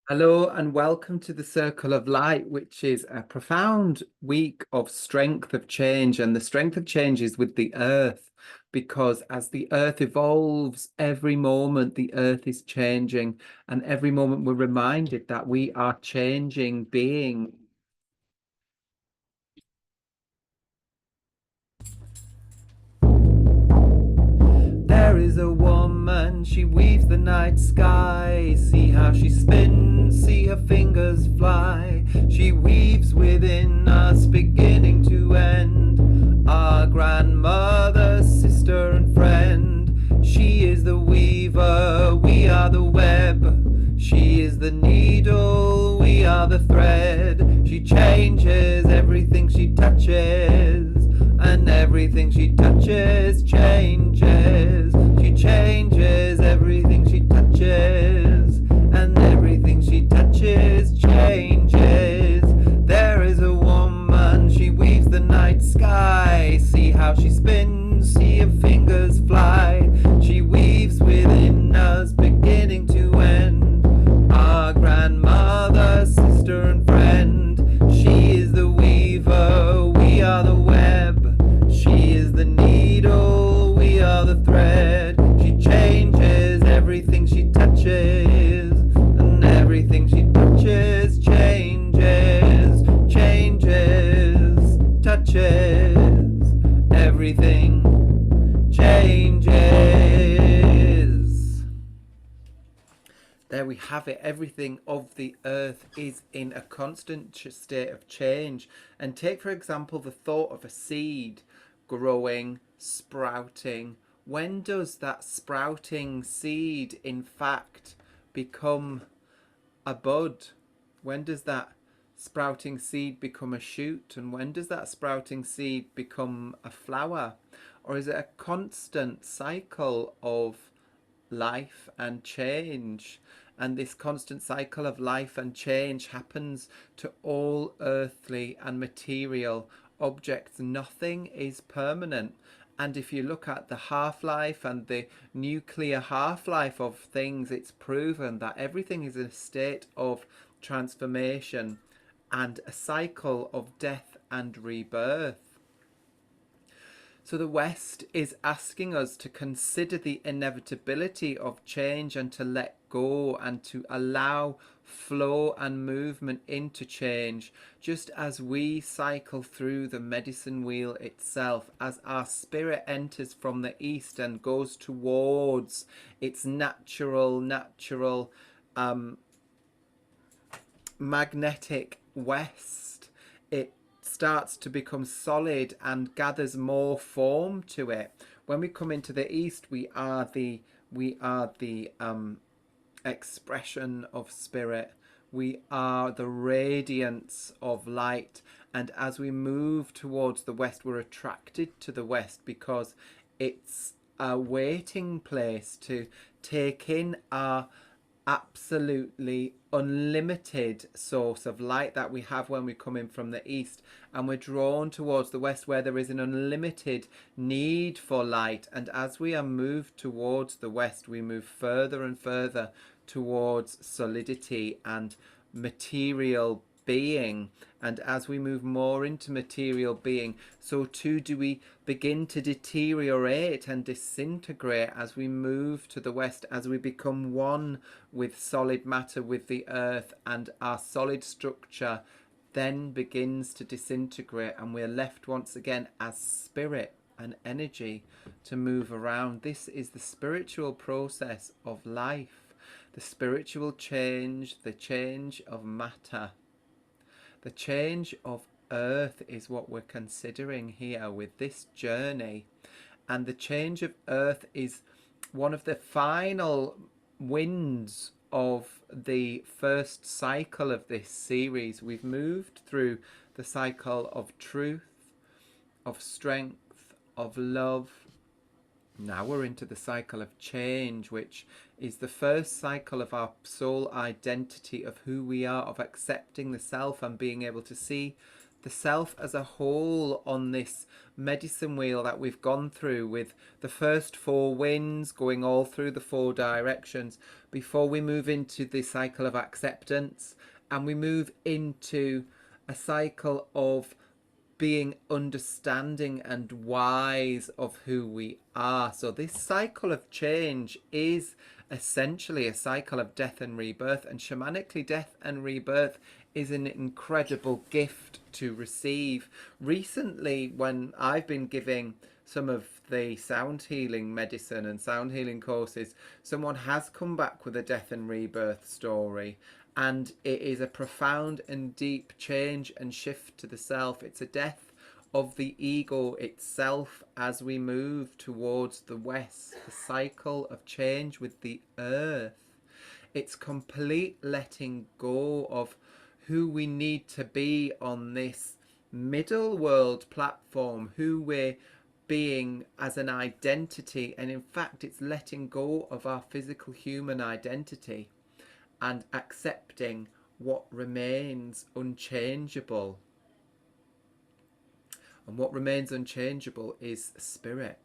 Hello and welcome to the Circle of Light, which is a profound week of strength of change. And the strength of change is with the earth, because as the earth evolves, every moment the earth is changing, and every moment we're reminded that we are changing being. There is a woman, she weaves the night sky. See how she spins, see her fingers fly. She weaves within us, beginning to end. Our grandmother, sister, and friend. She is the weaver, we are the web. She is the needle, we are the thread. She changes everything she touches, and everything she touches changes. She changes everything she touches, and everything she touches changes. There is a woman, she weaves the night sky. See how she spins, see her fingers fly. She weaves within us, beginning to end. Our grandmother, sister, and friend. She is the weaver, we are the web. She is the needle, we are the thread. She changes everything she touches, and everything she touches changes, changes, touches, everything changes. There we have it. Everything of the earth is in a constant state of change. And take, for example, the thought of a seed growing, sprouting. When does that sprouting seed, in fact, become a bud? When does that sprouting seed become a shoot? And when does that sprouting seed become a flower? Or is it a constant cycle of life and change? And this constant cycle of life and change happens to all earthly and material objects. Nothing is permanent. And if you look at the half-life and the nuclear half-life of things, it's proven that everything is in a state of transformation and a cycle of death and rebirth. So the West is asking us to consider the inevitability of change and to let go and to allow flow and movement into change, just as we cycle through the medicine wheel itself, as our spirit enters from the east and goes towards its natural magnetic west. It starts to become solid and gathers more form to it. When we come into the east, we are the expression of spirit. We are the radiance of light. And as we move towards the west, we're attracted to the west because it's a waiting place to take in our absolutely unlimited source of light that we have when we come in from the east, and we're drawn towards the west where there is an unlimited need for light. And as we are moved towards the west, we move further and further towards solidity and material being. And as we move more into material being, so too do we begin to deteriorate and disintegrate as we move to the west, as we become one with solid matter, with the earth, and our solid structure then begins to disintegrate, and we're left once again as spirit and energy to move around. This is the spiritual process of life, the spiritual change, the change of matter. The change of earth is what we're considering here with this journey. And the change of earth is one of the final winds of the first cycle of this series. We've moved through the cycle of truth, of strength, of love. Now we're into the cycle of change, which is the first cycle of our soul identity, of who we are, of accepting the self and being able to see the self as a whole on this medicine wheel that we've gone through, with the first 4 winds going all through the 4 directions, before we move into the cycle of acceptance and we move into a cycle of being understanding and wise of who we are. So this cycle of change is essentially a cycle of death and rebirth, and shamanically, death and rebirth is an incredible gift to receive. Recently, when I've been giving some of the sound healing medicine and sound healing courses, someone has come back with a death and rebirth story, and it is a profound and deep change and shift to the self. It's a death of the ego itself as we move towards the west, the cycle of change with the earth. It's complete letting go of who we need to be on this middle world platform, who we're being as an identity, and in fact it's letting go of our physical human identity and accepting what remains unchangeable. And what remains unchangeable is spirit.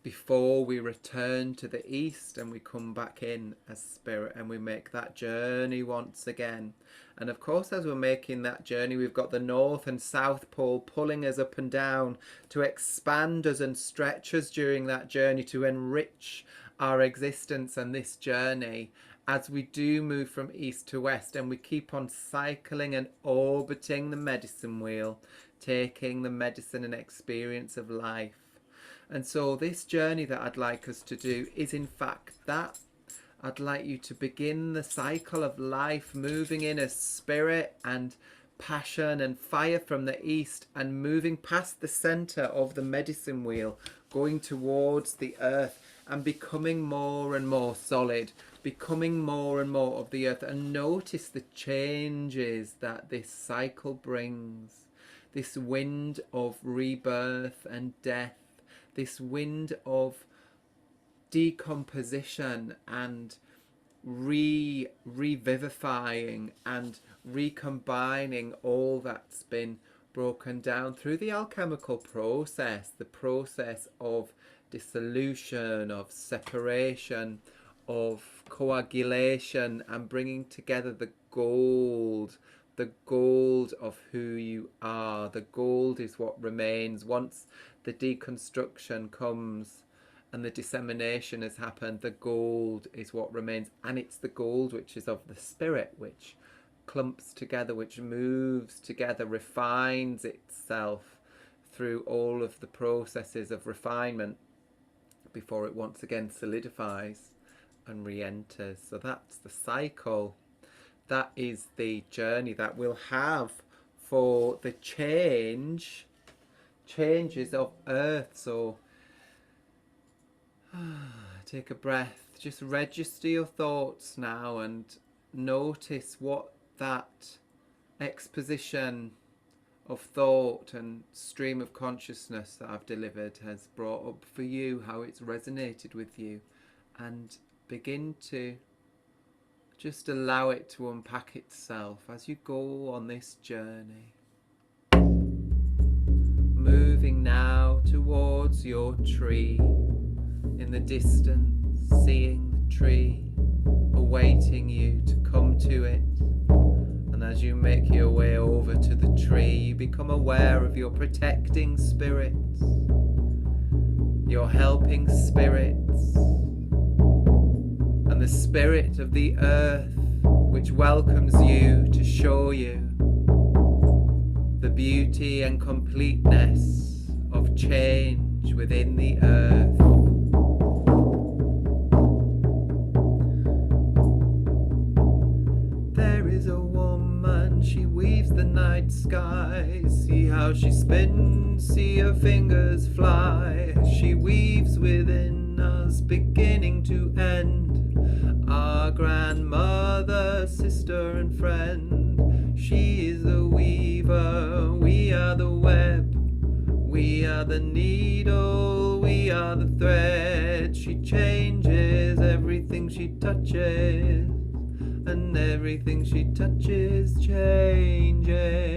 Before we return to the east and we come back in as spirit and we make that journey once again. And of course, as we're making that journey, we've got the north and south pole pulling us up and down to expand us and stretch us during that journey, to enrich our existence and this journey as we do move from east to west, and we keep on cycling and orbiting the medicine wheel, taking the medicine and experience of life. And so this journey that I'd like us to do is in fact that. I'd like you to begin the cycle of life, moving in as spirit and passion and fire from the east, and moving past the center of the medicine wheel, going towards the earth and becoming more and more solid, becoming more and more of the earth. And notice the changes that this cycle brings. This wind of rebirth and death, this wind of decomposition and revivifying and recombining all that's been broken down through the alchemical process, the process of dissolution, of separation, of coagulation, and bringing together the gold of who you are. The gold is what remains once the deconstruction comes and the dissemination has happened. The gold is what remains, and it's the gold which is of the spirit, which clumps together, which moves together, refines itself through all of the processes of refinement before it once again solidifies and re-enters. So that's the cycle. That is the journey that we'll have for the changes of earth. So take a breath, just register your thoughts now and notice what that exposition of thought and stream of consciousness that I've delivered has brought up for you, how it's resonated with you, and begin to just allow it to unpack itself as you go on this journey. Moving now towards your tree, in the distance, seeing the tree, awaiting you to come to it. And as you make your way over to the tree, you become aware of your protecting spirits, your helping spirits, and the spirit of the earth which welcomes you to show you the beauty and completeness of change within the earth. There is a woman, she weaves the night sky. See how she spins, see her fingers fly. She weaves within us, beginning to end. Our grandmother, sister and friend. She is the weaver, we are the web. We are the needle, we are the thread. She changes everything she touches. and everything she touches changes.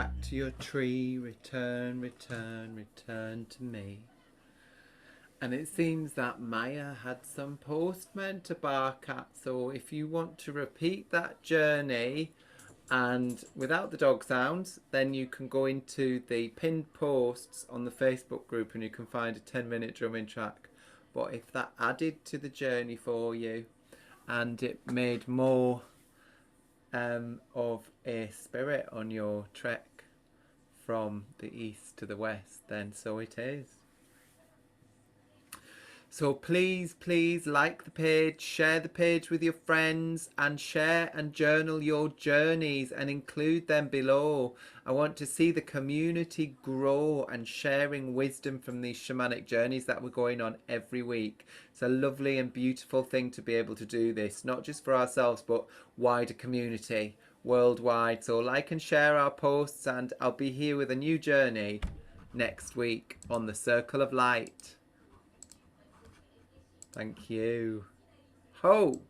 back to your tree, return, return, return to me. And it seems that Maya had some postmen to bark at, so if you want to repeat that journey and without the dog sounds, then you can go into the pinned posts on the Facebook group and you can find a 10-minute drumming track. But if that added to the journey for you and it made more of a spirit on your trek from the east to the west, then so it is. So please, please like the page, share the page with your friends, and share and journal your journeys and include them below. I want to see the community grow and sharing wisdom from these shamanic journeys that we're going on every week. It's a lovely and beautiful thing to be able to do this, not just for ourselves, but wider community worldwide. So like and share our posts, and I'll be here with a new journey next week on the Circle of Light. Thank you. Ho!